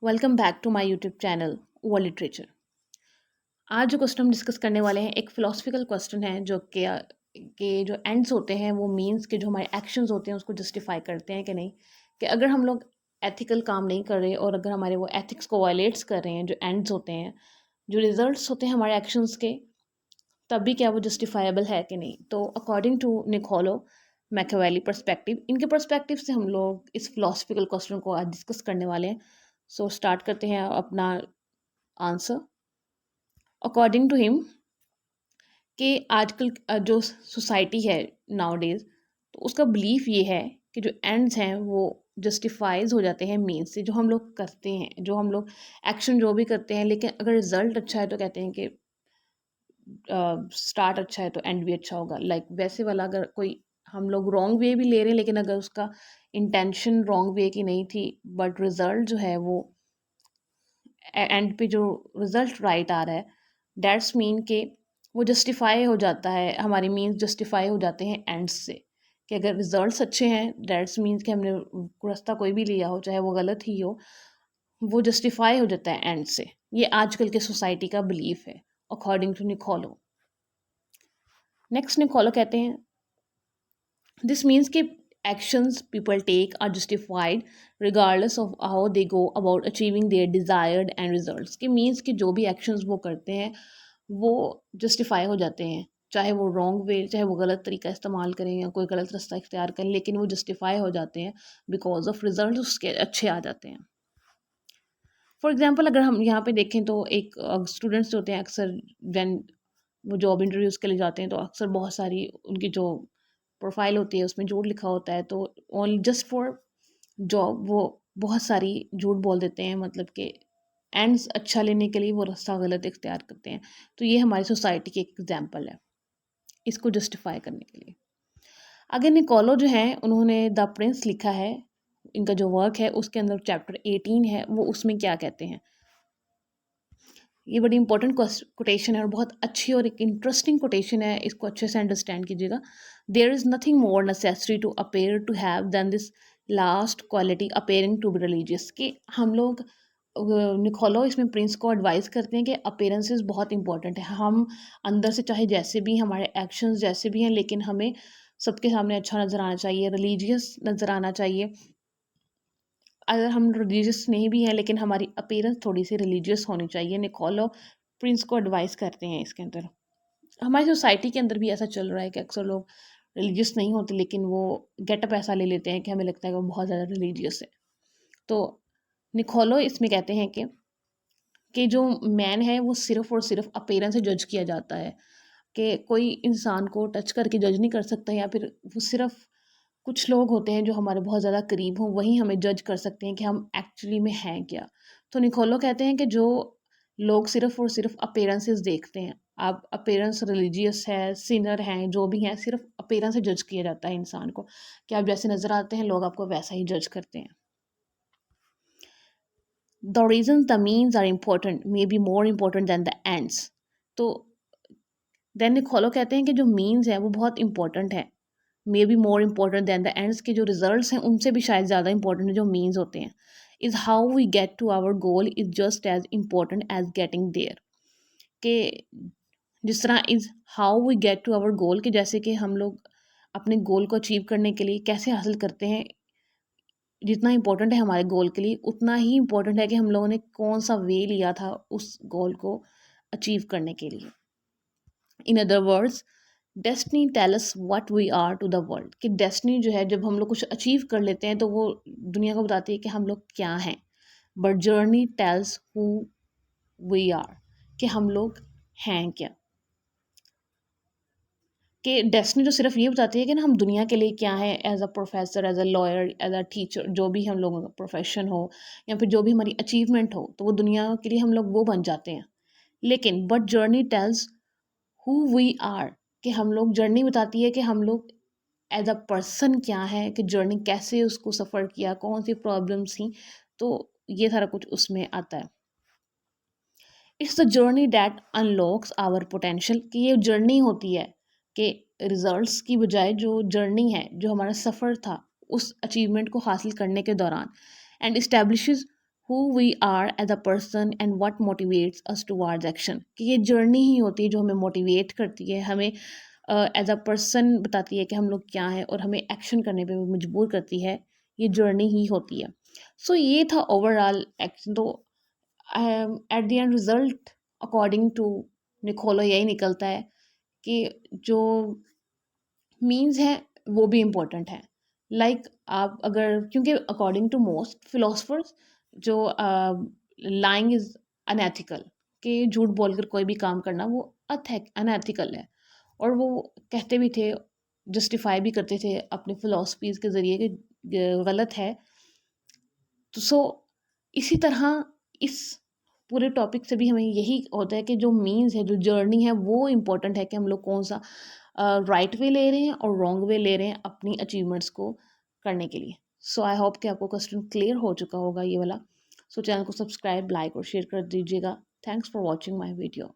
Welcome back to my YouTube channel world literature. आज जो question हम डिस्कस करने वाले हैं एक फिलोसफिकल क्वेश्चन है जो कि जो एंड्स होते हैं वो मीन्स के जो हमारे एक्शंस होते हैं उसको जस्टिफाई करते हैं कि नहीं, कि अगर हम लोग एथिकल काम नहीं कर रहे और अगर हमारे वो एथिक्स को वायलेट्स कर रहे हैं, जो एंड्स होते हैं, जो रिजल्ट्स होते हैं हमारे एक्शंस के, तब भी क्या वो जस्टिफाइबल है कि नहीं। तो according to Niccolo Machiavelli perspective, इनके पर्सपेक्टिव से हम लोग इस फिलोसफिकल क्वेश्चन को आज डिस्कस करने वाले हैं। सो स्टार्ट करते हैं अपना आंसर। अकॉर्डिंग टू हिम, कि आजकल जो सोसाइटी है नाउ डेज, तो उसका बिलीफ ये है कि जो एंड्स हैं वो जस्टिफाइज हो जाते हैं मीन्स से। जो हम लोग करते हैं, जो हम लोग एक्शन जो भी करते हैं, लेकिन अगर रिजल्ट अच्छा है तो कहते हैं कि स्टार्ट अच्छा है तो एंड भी अच्छा होगा। वैसे वाला अगर कोई हम लोग रॉन्ग वे भी ले रहे हैं, लेकिन अगर उसका इंटेंशन रॉन्ग वे की नहीं थी, बट रिजल्ट जो है वो एंड पे जो रिजल्ट राइट आ रहा है, दैट्स मीन के वो जस्टिफाई हो जाता है, हमारे मीन्स जस्टिफाई हो जाते हैं एंड्स से। कि अगर रिजल्ट्स अच्छे हैं, दैट्स मीन्स कि हमने रास्ता कोई भी लिया हो चाहे वो गलत ही हो, वो जस्टिफाई हो जाता है एंड से। ये आजकल के सोसाइटी का बिलीफ है according to Niccolo. Next Niccolo कहते हैं दिस मीन्स कि actions people take are justified regardless of how they go about achieving their desired end results। कि मीन्स कि जो भी actions वो करते हैं वो justify हो जाते हैं, चाहे वो रॉन्ग वे, चाहे वो गलत तरीका इस्तेमाल करें या कोई गलत रास्ता इख्तियार करें, लेकिन वो जस्टिफाई हो जाते हैं बिकॉज ऑफ रिजल्ट उसके अच्छे आ जाते हैं। फॉर एग्जाम्पल अगर हम यहाँ पे देखें तो एक स्टूडेंट्स होते हैं अक्सर, when वो जॉब इंटरव्यूज़ के लिए जाते हैं तो अक्सर बहुत सारी उनकी जो प्रोफाइल होती है उसमें झूठ लिखा होता है, तो ओनली जस्ट फॉर जॉब वो बहुत सारी झूठ बोल देते हैं, मतलब कि एंड्स अच्छा लेने के लिए वो रास्ता गलत इख्तियार करते हैं। तो ये हमारी सोसाइटी की एक एग्जाम्पल है इसको जस्टिफाई करने के लिए। अगर निकोलो जो है उन्होंने द प्रिंस लिखा है, इनका जो वर्क है उसके अंदर चैप्टर 18 है, वो उसमें क्या कहते हैं। ये बड़ी इंपॉर्टेंट कोटेशन है और बहुत अच्छी और एक इंटरेस्टिंग कोटेशन है, इसको अच्छे से अंडरस्टैंड कीजिएगा। There is nothing more necessary to appear to have than this last quality appearing to be religious. कि हम लोग निकोलो इसमें प्रिंस को एडवाइस करते हैं कि अपेयरेंसेस बहुत इंपॉर्टेंट है। हम अंदर से चाहे जैसे भी हमारे एक्शंस जैसे भी हैं, लेकिन हमें सबके सामने अच्छा नज़र आना चाहिए, रिलीजियस नज़र आना चाहिए। अगर हम रिलीजियस नहीं भी हैं लेकिन हमारी अपीयरेंस थोड़ी सी रिलीजियस होनी चाहिए। निकोलो प्रिंस को एडवाइस करते हैं इसके अंदर। हमारी सोसाइटी के अंदर भी ऐसा चल रहा है कि अक्सर लोग रिलीजियस नहीं होते लेकिन वो गेटअप ऐसा ले लेते हैं कि हमें लगता है कि वो बहुत ज़्यादा रिलीजियस है। तो निकोलो इसमें कहते हैं कि जो मैन है वो सिर्फ और सिर्फ अपीयरेंस से जज किया जाता है, कि कोई इंसान को टच करके जज नहीं कर सकता, या फिर वो सिर्फ कुछ लोग होते हैं जो हमारे बहुत ज़्यादा करीब हों वही हमें जज कर सकते हैं कि हम एक्चुअली में हैं क्या। तो निकोलो कहते हैं कि जो लोग सिर्फ और सिर्फ अपीयरेंसेस देखते हैं, आप अपीयरेंस रिलीजियस है, सिनर हैं, जो भी हैं, सिर्फ अपीयरेंस से जज किया जाता है इंसान को, कि आप जैसे नज़र आते हैं लोग आपको वैसा ही जज करते हैं। The reason the means are important may be more important than the ends. तो देन निकोलो कहते हैं कि जो मीन्स है वो बहुत इंपॉर्टेंट है, मे be more important than the ends, के जो रिजल्ट्स हैं उनसे भी शायद ज़्यादा इंपॉर्टेंट है जो मीन्स होते हैं। Is how we get to our goal is just as important as getting there. के जिस तरह is how we get to our goal, कि जैसे कि हम लोग अपने गोल को अचीव करने के लिए कैसे हासिल करते हैं, जितना इम्पोर्टेंट है हमारे गोल के लिए उतना ही इम्पोर्टेंट है कि हम लोगों ने कौन सा वे लिया था उस गोल को अचीव करने के लिए। In other words, destiny tell us what we are to the world. कि डेस्टिनी जो है जब हम लोग कुछ अचीव कर लेते हैं तो वो दुनिया को बताती है कि हम लोग क्या हैं, but journey tells who we are, कि हम लोग हैं क्या। कि डेस्टिनी जो सिर्फ ये बताती है कि ना हम दुनिया के लिए क्या है, as a professor, as a lawyer, as a teacher, जो भी हम लोगों का प्रोफेशन हो या फिर जो भी हमारी अचीवमेंट हो, तो वो दुनिया के लिए हम लोग वो बन जाते हैं। लेकिन but journey tells who we are, कि हम लोग जर्नी बताती है कि हम लोग एज अ पर्सन क्या है, कि जर्नी कैसे उसको सफ़र किया, कौन सी प्रॉब्लम्स थी, तो ये सारा कुछ उसमें आता है। It's the journey that unlocks our potential, कि ये जर्नी होती है, कि रिजल्ट्स की बजाय जो जर्नी है, जो हमारा सफ़र था उस अचीवमेंट को हासिल करने के दौरान, and establishes who we are as a person and what motivates us towards action, कि ये जर्नी ही होती है जो हमें मोटिवेट करती है, हमें एज अ पर्सन बताती है कि हम लोग क्या हैं, और हमें एक्शन करने पे भी मजबूर करती है, ये जर्नी ही होती है। सो ये था ओवरऑल एक्शन। तो at the end result according to Niccolo यही निकलता है कि जो मीन्स है वो भी इम्पोर्टेंट है। लाइक आप अगर, क्योंकि अकॉर्डिंग टू मोस्ट फिलोसफर्स, जो लाइंग इज अनएथिकल, कि झूठ बोलकर कोई भी काम करना वो अनएथिकल है। और वो कहते भी थे, जस्टिफाई भी करते थे अपने फिलोसफीज के ज़रिए कि गलत है। तो सो इसी तरह इस पूरे टॉपिक से भी हमें यही होता है कि जो मीन्स है, जो जर्नी है, वो इम्पोर्टेंट है कि हम लोग कौन सा राइट वे ले रहे हैं और रॉन्ग वे ले रहे हैं अपनी अचीवमेंट्स को करने के लिए। सो आई होप कि आपको क्वेश्चन क्लियर हो चुका होगा ये वाला। सो चैनल को सब्सक्राइब, लाइक और शेयर कर दीजिएगा। Thanks for watching my video.